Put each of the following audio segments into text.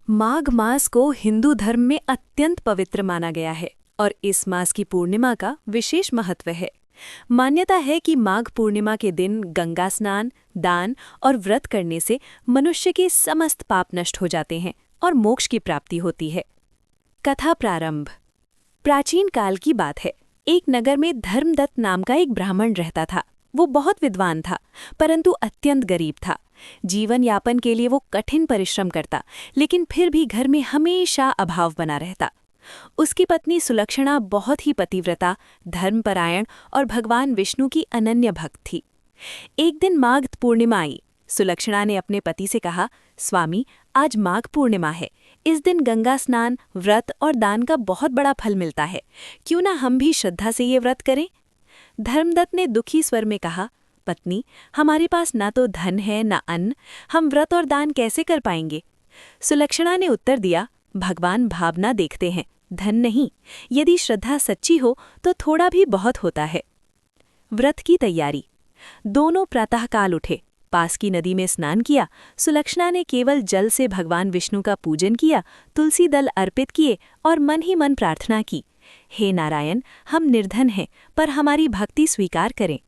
माघ मास को हिंदू धर्म में अत्यंत पवित्र माना गया है और इस मास की पूर्णिमा का विशेष महत्व है। मान्यता है कि माघ पूर्णिमा के दिन गंगा स्नान, दान और व्रत करने से मनुष्य के समस्त पाप नष्ट हो जाते हैं और मोक्ष की प्राप्ति होती है। कथा प्रारंभ। प्राचीन काल की बात है। एक नगर में धर्मदत्त नाम का एक ब्राह्मण रहता था। वो बहुत विद्वान था, परंतु अत्यंत गरीब था। जीवन यापन के लिए वो कठिन परिश्रम करता, लेकिन फिर भी घर में हमेशा अभाव बना रहता। उसकी पत्नी सुलक्षणा बहुत ही पतिव्रता, धर्मपरायण और भगवान विष्णु की अनन्य भक्त थी। एक दिन माघ पूर्णिमा आई। सुलक्षणा ने अपने पति से कहा, स्वामी, आज माघ पूर्णिमा है। इस दिन गंगा स्नान, व्रत और दान का बहुत बड़ा फल मिलता है। क्यों ना हम भी श्रद्धा से ये व्रत करें? धर्मदत्त ने दुखी स्वर में कहा, पत्नी, हमारे पास ना तो धन है ना अन्न, हम व्रत और दान कैसे कर पाएंगे? सुलक्षणा ने उत्तर दिया, भगवान भावना देखते हैं, धन नहीं। यदि श्रद्धा सच्ची हो तो थोड़ा भी बहुत होता है। व्रत की तैयारी। दोनों प्रातःकाल उठे, पास की नदी में स्नान किया। सुलक्षणा ने केवल जल से भगवान विष्णु का पूजन किया, तुलसी दल अर्पित किए और मन ही मन प्रार्थना की, हे नारायण, हम निर्धन हैं, पर हमारी भक्ति स्वीकार करें।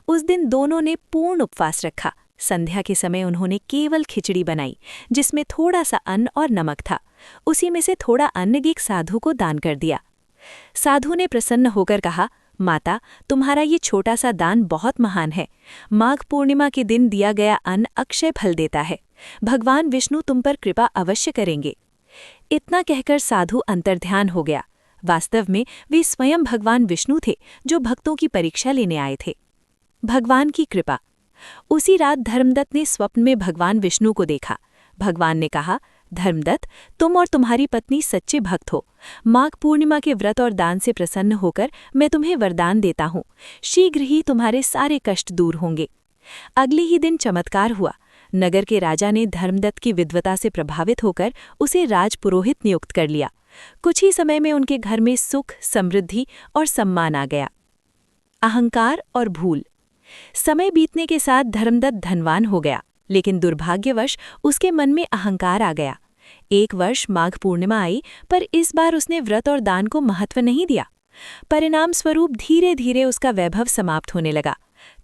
उस दिन दोनों ने पूर्ण उपवास रखा। संध्या के समय उन्होंने केवल खिचड़ी बनाई, जिसमें थोड़ा सा अन्न और नमक था। उसी में से थोड़ा अन्न एक साधु को दान कर दिया। साधु ने प्रसन्न होकर कहा, माता, तुम्हारा ये छोटा सा दान बहुत महान है। माघ पूर्णिमा के दिन दिया गया अन्न अक्षय फल देता है। भगवान विष्णु तुम पर कृपा अवश्य करेंगे। इतना कहकर साधु अंतर्ध्यान हो गया। वास्तव में वे स्वयं भगवान विष्णु थे, जो भक्तों की परीक्षा लेने आए थे। भगवान की कृपा। उसी रात धर्मदत्त ने स्वप्न में भगवान विष्णु को देखा। भगवान ने कहा, धर्मदत्त, तुम और तुम्हारी पत्नी सच्चे भक्त हो। माघ पूर्णिमा के व्रत और दान से प्रसन्न होकर मैं तुम्हें वरदान देता हूँ, शीघ्र ही तुम्हारे सारे कष्ट दूर होंगे। अगले ही दिन चमत्कार हुआ। नगर के राजा ने धर्मदत्त की विद्वता से प्रभावित होकर उसे राजपुरोहित नियुक्त कर लिया। कुछ ही समय में उनके घर में सुख, समृद्धि और सम्मान आ गया। अहंकार और भूल। समय बीतने के साथ धर्मदत्त धनवान हो गया, लेकिन दुर्भाग्यवश उसके मन में अहंकार आ गया। एक वर्ष माघ पूर्णिमा आई, पर इस बार उसने व्रत और दान को महत्व नहीं दिया। परिणाम स्वरूप धीरे धीरे उसका वैभव समाप्त होने लगा।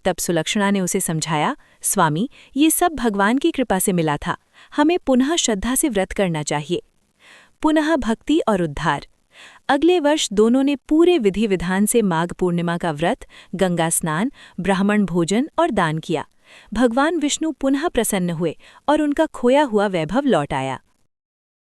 तब सुलक्षणा ने उसे समझाया, स्वामी, ये सब भगवान की कृपा से मिला था। हमें पुनः श्रद्धा से व्रत करना चाहिए। पुनः भक्ति और उद्धार। अगले वर्ष दोनों ने पूरे विधि विधान से माघ पूर्णिमा का व्रत, गंगा स्नान, ब्राह्मण भोजन और दान किया। भगवान विष्णु पुनः प्रसन्न हुए और उनका खोया हुआ वैभव लौट आया।